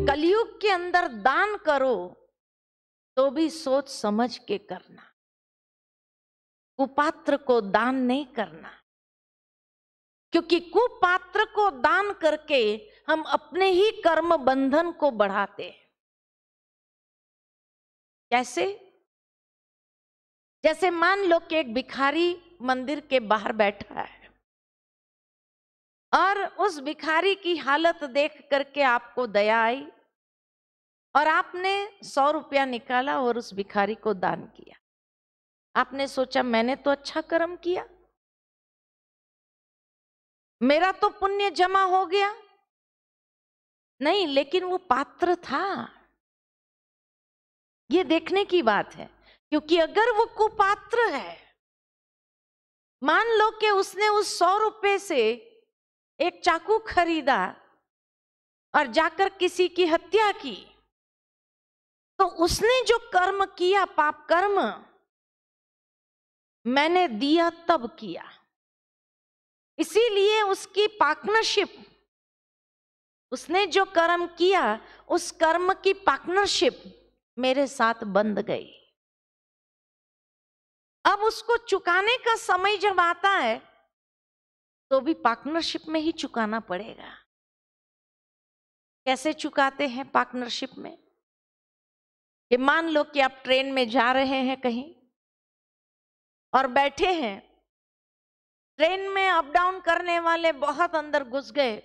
कलयुग के अंदर दान करो तो भी सोच समझ के करना, कुपात्र को दान नहीं करना, क्योंकि कुपात्र को दान करके हम अपने ही कर्म बंधन को बढ़ाते हैं। कैसे? जैसे मान लो कि एक भिखारी मंदिर के बाहर बैठा है और उस भिखारी की हालत देख करके आपको दया आई और आपने 100 रुपया निकाला और उस भिखारी को दान किया। आपने सोचा मैंने तो अच्छा कर्म किया, मेरा तो पुण्य जमा हो गया। नहीं, लेकिन वो पात्र था, ये देखने की बात है। क्योंकि अगर वो कुपात्र है, मान लो कि उसने उस 100 रुपए से एक चाकू खरीदा और जाकर किसी की हत्या की, तो उसने जो कर्म किया, पाप कर्म, मैंने दिया तब किया। इसीलिए उसकी पार्टनरशिप, उसने जो कर्म किया उस कर्म की पार्टनरशिप मेरे साथ बंध गई। अब उसको चुकाने का समय जब आता है तो भी पार्टनरशिप में ही चुकाना पड़ेगा। कैसे चुकाते हैं पार्टनरशिप में? कि मान लो कि आप ट्रेन में जा रहे हैं कहीं और बैठे हैं, ट्रेन में अप डाउन करने वाले बहुत अंदर घुस गए,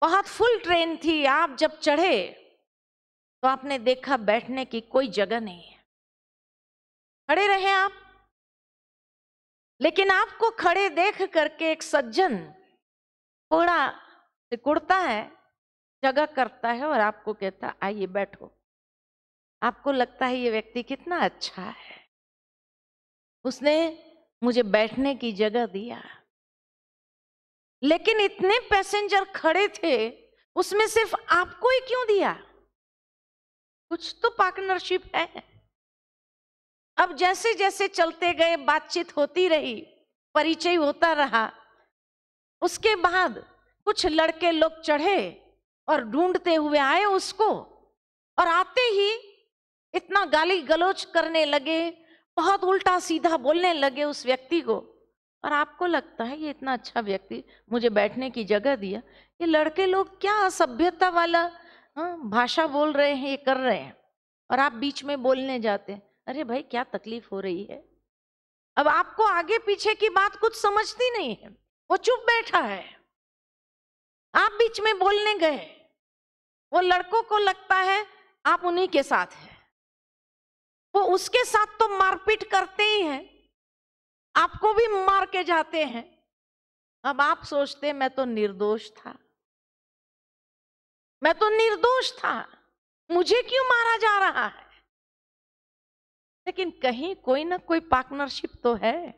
बहुत फुल ट्रेन थी। आप जब चढ़े तो आपने देखा बैठने की कोई जगह नहीं है, खड़े रहे आप। लेकिन आपको खड़े देख करके एक सज्जन थोड़ा सिकुड़ता है, जगह करता है और आपको कहता आइए बैठो। आपको लगता है ये व्यक्ति कितना अच्छा है, उसने मुझे बैठने की जगह दिया। लेकिन इतने पैसेंजर खड़े थे, उसमें सिर्फ आपको ही क्यों दिया? कुछ तो पार्टनरशिप है। अब जैसे जैसे चलते गए, बातचीत होती रही, परिचय होता रहा। उसके बाद कुछ लड़के लोग चढ़े और ढूंढते हुए आए उसको, और आते ही इतना गाली गलौज करने लगे, बहुत उल्टा सीधा बोलने लगे उस व्यक्ति को। और आपको लगता है ये इतना अच्छा व्यक्ति मुझे बैठने की जगह दिया, ये लड़के लोग क्या असभ्यता वाला भाषा बोल रहे हैं, ये कर रहे हैं। और आप बीच में बोलने जाते हैं, अरे भाई क्या तकलीफ हो रही है? अब आपको आगे पीछे की बात कुछ समझती नहीं है, वो चुप बैठा है, आप बीच में बोलने गए। वो लड़कों को लगता है आप उन्हीं के साथ हैं, वो उसके साथ तो मारपीट करते ही हैं, आपको भी मार के जाते हैं। अब आप सोचते मैं तो निर्दोष था, मैं तो निर्दोष था, मुझे क्यों मारा जा रहा है? लेकिन कहीं कोई ना कोई पार्टनरशिप तो है,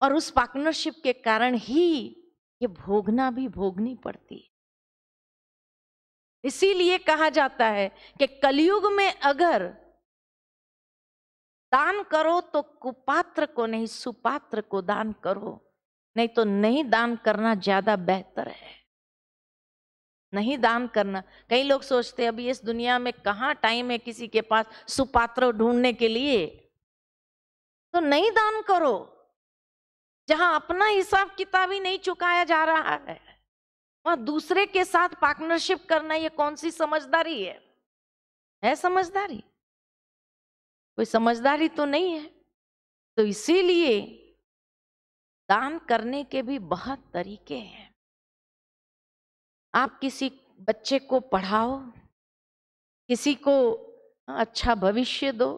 और उस पार्टनरशिप के कारण ही ये भोगना भी भोगनी पड़ती है। इसीलिए कहा जाता है कि कलयुग में अगर दान करो तो कुपात्र को नहीं, सुपात्र को दान करो, नहीं तो नहीं दान करना ज्यादा बेहतर है। नहीं दान करना। कई लोग सोचते हैं अभी इस दुनिया में कहाँ टाइम है किसी के पास सुपात्र ढूंढने के लिए, तो नहीं दान करो। जहां अपना हिसाब किताब ही नहीं चुकाया जा रहा है, वहां दूसरे के साथ पार्टनरशिप करना ये कौन सी समझदारी है? है समझदारी? कोई समझदारी तो नहीं है। तो इसीलिए दान करने के भी बहुत तरीके हैं। आप किसी बच्चे को पढ़ाओ, किसी को अच्छा भविष्य दो,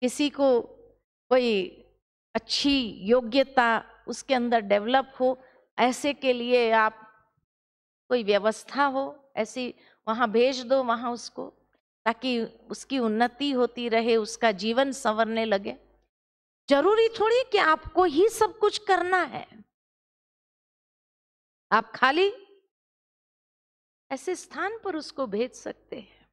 किसी को कोई अच्छी योग्यता उसके अंदर डेवलप हो, ऐसे के लिए आप कोई व्यवस्था हो, ऐसी वहां भेज दो वहां उसको, ताकि उसकी उन्नति होती रहे, उसका जीवन संवरने लगे। जरूरी थोड़ी कि आपको ही सब कुछ करना है। आप खाली ऐसे स्थान पर उसको भेज सकते हैं।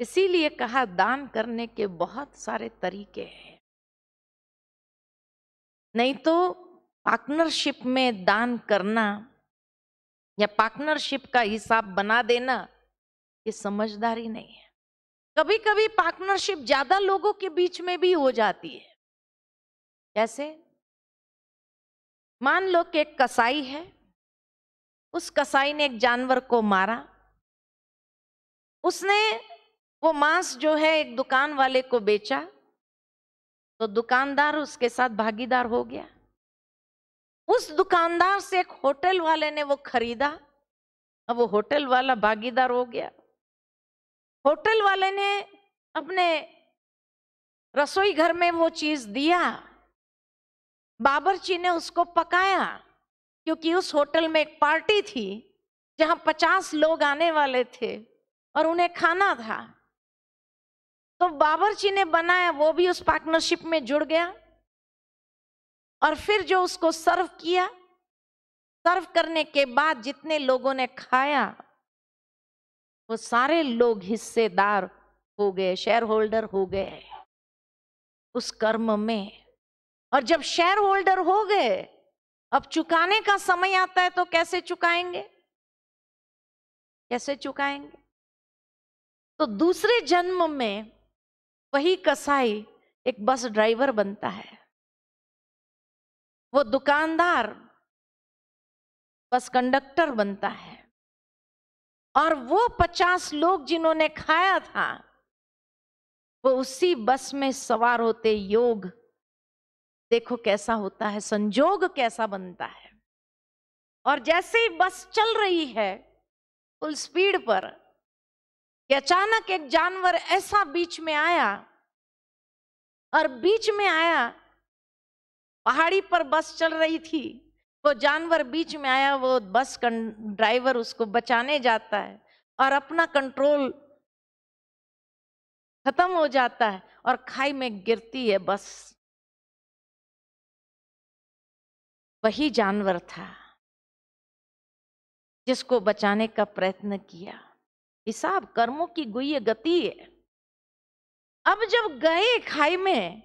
इसीलिए कहा दान करने के बहुत सारे तरीके हैं। नहीं तो पार्टनरशिप में दान करना या पार्टनरशिप का हिसाब बना देना ये समझदारी नहीं है। कभी कभी पार्टनरशिप ज्यादा लोगों के बीच में भी हो जाती है। कैसे? मान लो कि एक कसाई है, उस कसाई ने एक जानवर को मारा, उसने वो मांस जो है एक दुकान वाले को बेचा, तो दुकानदार उसके साथ भागीदार हो गया। उस दुकानदार से एक होटल वाले ने वो खरीदा, अब वो होटल वाला भागीदार हो गया। होटल वाले ने अपने रसोई घर में वो चीज दिया, बावर्ची ने उसको पकाया, क्योंकि उस होटल में एक पार्टी थी जहां 50 लोग आने वाले थे और उन्हें खाना था। तो बावर्ची ने बनाया, वो भी उस पार्टनरशिप में जुड़ गया और फिर जो उसको सर्व किया, सर्व करने के बाद जितने लोगों ने खाया वो सारे लोग हिस्सेदार हो गए, शेयर होल्डर हो गए उस कर्म में। और जब शेयर होल्डर हो गए, अब चुकाने का समय आता है तो कैसे चुकाएंगे? कैसे चुकाएंगे? तो दूसरे जन्म में वही कसाई एक बस ड्राइवर बनता है, वो दुकानदार बस कंडक्टर बनता है, और वो 50 लोग जिन्होंने खाया था वो उसी बस में सवार होते। योग देखो कैसा होता है, संजोग कैसा बनता है। और जैसे ही बस चल रही है फुल स्पीड पर, कि अचानक एक जानवर ऐसा बीच में आया, और बीच में आया, पहाड़ी पर बस चल रही थी, वो जानवर बीच में आया, वो बस ड्राइवर उसको बचाने जाता है और अपना कंट्रोल खत्म हो जाता है और खाई में गिरती है बस। वही जानवर था जिसको बचाने का प्रयत्न किया। हिसाब कर्मों की गुह्य गति है। अब जब गए खाई में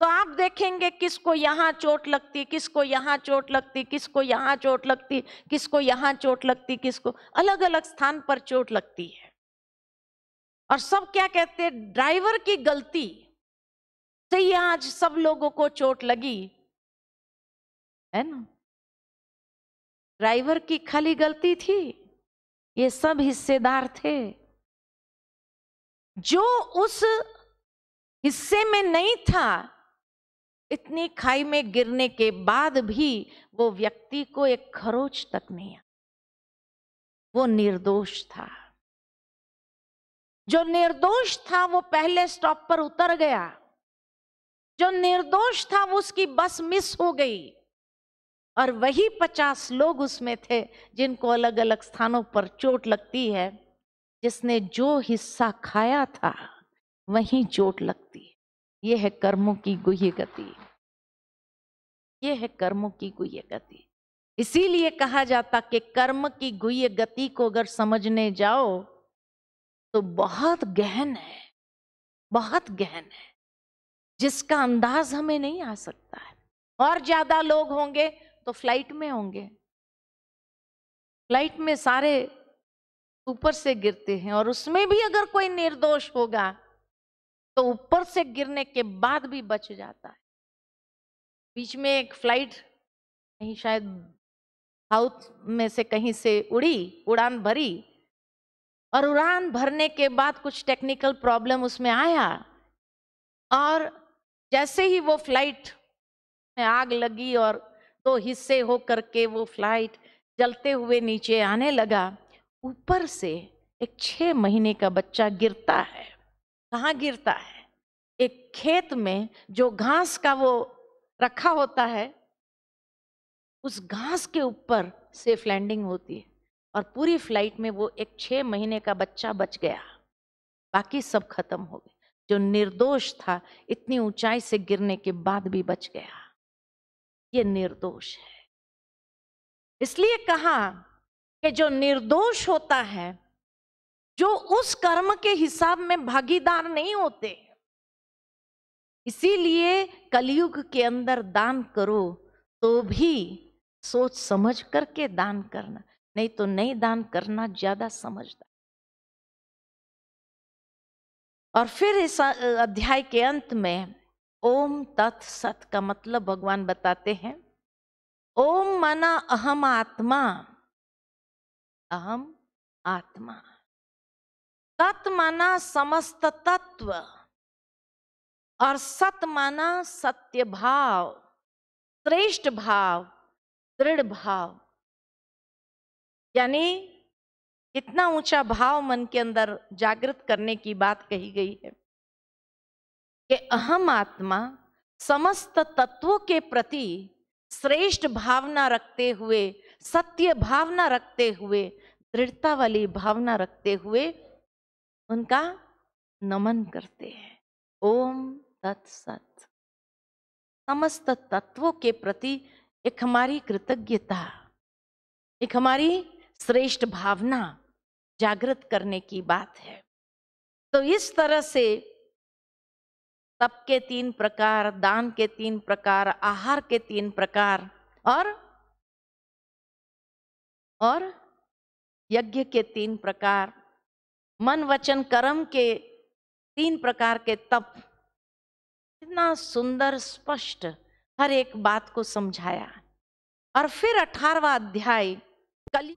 तो आप देखेंगे किसको यहां चोट लगती, किसको यहां चोट लगती, किसको यहां चोट लगती, किसको यहां चोट लगती, किसको अलग अलग स्थान पर चोट लगती है। और सब क्या कहते हैं? ड्राइवर की गलती से ही आज सब लोगों को चोट लगी, है ना? ड्राइवर की खाली गलती थी? ये सब हिस्सेदार थे। जो उस हिस्से में नहीं था, इतनी खाई में गिरने के बाद भी वो व्यक्ति को एक खरोच तक नहीं आया, वो निर्दोष था। जो निर्दोष था वो पहले स्टॉप पर उतर गया। जो निर्दोष था वो उसकी बस मिस हो गई, और वही 50 लोग उसमें थे जिनको अलग अलग स्थानों पर चोट लगती है। जिसने जो हिस्सा खाया था वहीं चोट लगती। यह है कर्मों की गुह्य गति, यह है कर्मों की गुह्य गति। इसीलिए कहा जाता कि कर्म की गुह्य गति को अगर समझने जाओ तो बहुत गहन है, बहुत गहन है, जिसका अंदाज हमें नहीं आ सकता है। और ज्यादा लोग होंगे तो फ्लाइट में होंगे, फ्लाइट में सारे ऊपर से गिरते हैं, और उसमें भी अगर कोई निर्दोष होगा तो ऊपर से गिरने के बाद भी बच जाता है। बीच में एक फ्लाइट कहीं शायद साउथ में से कहीं से उड़ी, उड़ान भरी, और उड़ान भरने के बाद कुछ टेक्निकल प्रॉब्लम उसमें आया, और जैसे ही वो फ्लाइट में आग लगी और 2 हिस्से हो करके वो फ्लाइट जलते हुए नीचे आने लगा, ऊपर से एक 6 महीने का बच्चा गिरता है। कहाँ गिरता है? एक खेत में जो घास का वो रखा होता है, उस घास के ऊपर सेफ लैंडिंग होती है, और पूरी फ्लाइट में वो एक 6 महीने का बच्चा बच गया, बाकी सब खत्म हो गए। जो निर्दोष था इतनी ऊंचाई से गिरने के बाद भी बच गया, ये निर्दोष है। इसलिए कहा कि जो निर्दोष होता है, जो उस कर्म के हिसाब में भागीदार नहीं होते, इसीलिए कलयुग के अंदर दान करो तो भी सोच समझ करके दान करना, नहीं तो नहीं दान करना ज्यादा समझदार। और फिर इस अध्याय के अंत में ओम तत्सत का मतलब भगवान बताते हैं। ओम माना अहम आत्मा, अहम आत्मा। तत् माना समस्त तत्व, और सत माना सत्य भाव, श्रेष्ठ भाव, दृढ़ भाव। यानी इतना ऊंचा भाव मन के अंदर जागृत करने की बात कही गई है कि अहम आत्मा समस्त तत्वों के प्रति श्रेष्ठ भावना रखते हुए, सत्य भावना रखते हुए, दृढ़ता वाली भावना रखते हुए उनका नमन करते हैं। ओम तत्सत। समस्त तत्वों के प्रति एक हमारी कृतज्ञता, एक हमारी श्रेष्ठ भावना जागृत करने की बात है। तो इस तरह से तप के 3 प्रकार, दान के 3 प्रकार, आहार के 3 प्रकार और यज्ञ के 3 प्रकार, मन वचन कर्म के 3 प्रकार के तप, इतना सुंदर स्पष्ट हर एक बात को समझाया। और फिर 18वां अध्याय कली